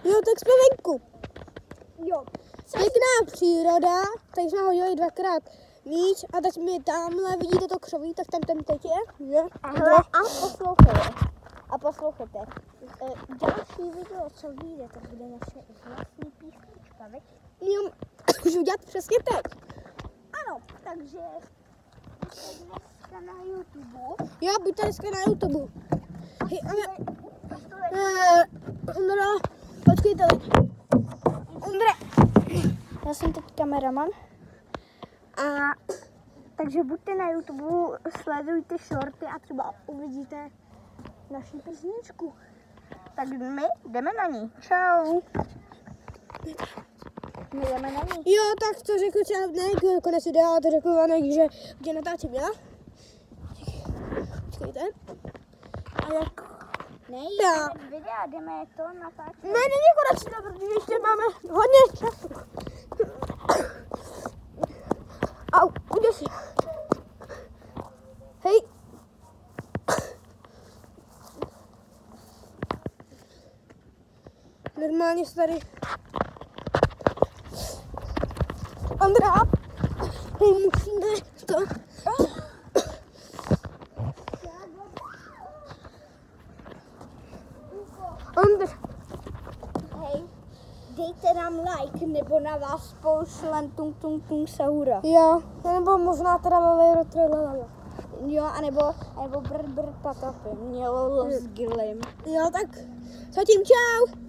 Jo, tak jsme venku. Jo. Pěkná příroda, tak jsme hodili 2x míč a teď mi tamhle, vidíte to křoví, tak tam ten teď je. Jo? A poslouchejte. Další video, co vyjde, to bude naše vlastní písnička, veď? Jo, můžu udělat přesně teď. Ano, takže dneska na YouTube. Jo, buďte dneska na YouTube. Hej, Ondra, počkejte. Ondra. Já jsem teď kameraman. A takže buďte na YouTube, sledujte shorty a třeba uvidíte naši písničku. Tak my jdeme na ní. Čau. My jdeme na ní. Jo, tak to řekl třeba ne, konec videa, to řekl Vanek, že tě natáčím já. Počkejte. A jak... Ne, Já. jdeme videa, jdeme to natáčet. Ne, není konec videa, protože ještě máme hodně času. Au, uděl si. Hej. Normálně se tady... Ondra, hej, musíme to... Ondra. Hej, dejte nám like, nebo na vás pošlem tung saura. Jo, nebo možná teda lelejro trelala. Jo, anebo brr patapy. Mělo s gilem. Jo, tak zatím čau.